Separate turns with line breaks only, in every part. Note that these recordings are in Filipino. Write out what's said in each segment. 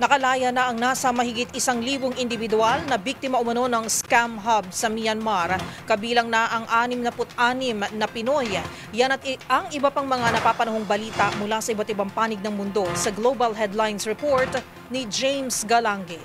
Nakalaya na ang nasa mahigit 1,000 individual na biktima umano ng scam hub sa Myanmar. Kabilang na ang 66 na Pinoy. Yan at ang iba pang mga napapanahong balita mula sa iba't ibang panig ng mundo sa Global Headlines Report ni James Galange.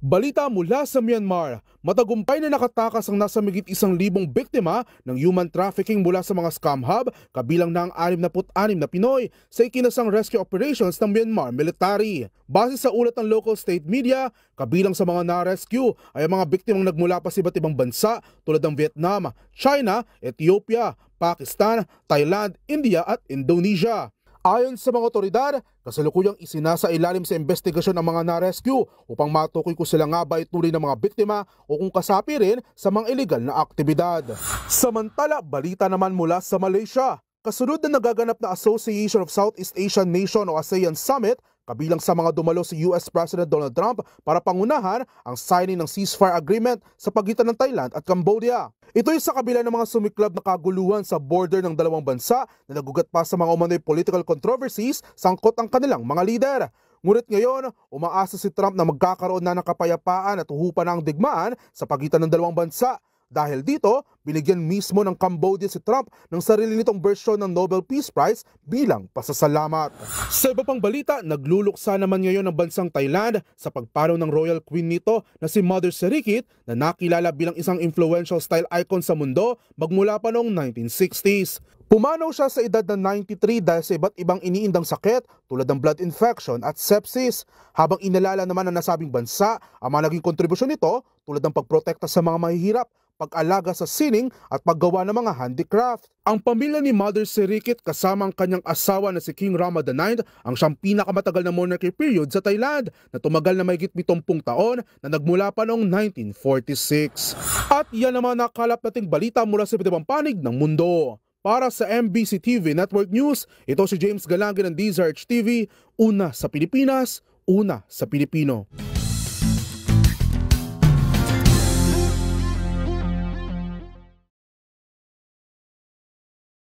Balita mula sa Myanmar, matagumpay na nakatakas ang nasa mahigit 1,000 biktima ng human trafficking mula sa mga scam hub, kabilang na ang 66 na Pinoy sa ikinasang rescue operations ng Myanmar military. Base sa ulat ng local state media, kabilang sa mga na-rescue ay ang mga biktimang nagmula pa sa iba't ibang bansa tulad ng Vietnam, China, Ethiopia, Pakistan, Thailand, India at Indonesia. Ayon sa mga otoridad, kasalukuyang isinasa ilalim sa investigasyon ang mga na-rescue upang matukoy kung sila nga ba ituloy ng mga biktima o kung kasapi rin sa mga illegal na aktibidad. Samantala, balita naman mula sa Malaysia. Kasunod na nagaganap na Association of Southeast Asian Nation o ASEAN Summit, kabilang sa mga dumalo si US President Donald Trump para pangunahan ang signing ng ceasefire agreement sa pagitan ng Thailand at Cambodia. Ito'y sa kabila ng mga sumiklab na kaguluhan sa border ng dalawang bansa na nagugat pa sa mga umano'y political controversies sangkot ang kanilang mga lider. Ngunit ngayon, umaasa si Trump na magkakaroon na ng kapayapaan at uhupan na ang digmaan sa pagitan ng dalawang bansa. Dahil dito, binigyan mismo ng Cambodia si Trump ng sarili nitong bersyon ng Nobel Peace Prize bilang pasasalamat. Sa iba pang balita, nagluluksa naman ngayon ang bansang Thailand sa pagpanaw ng royal queen nito na si Mother Sirikit na nakilala bilang isang influential style icon sa mundo magmula pa noong 1960s. Pumanaw siya sa edad na 93 dahil sa iba't ibang iniindang sakit tulad ng blood infection at sepsis. Habang inalala naman ng nasabing bansa ang mga naging kontribusyon nito tulad ng pagprotekta sa mga mahihirap, pag-alaga sa sining at paggawa ng mga handicraft. Ang pamilya ni Mother Sirikit kasama ang kanyang asawa na si King Rama IX ang siyang pinakamatagal na monarchy period sa Thailand na tumagal na mahigit 70 taon na nagmula pa noong 1946. At yan naman nakalap nating balita mula sa iba't ibang panig ng mundo. Para sa MBC TV Network News, ito si James Galange ng DZRH TV, una sa Pilipinas, una sa Pilipino.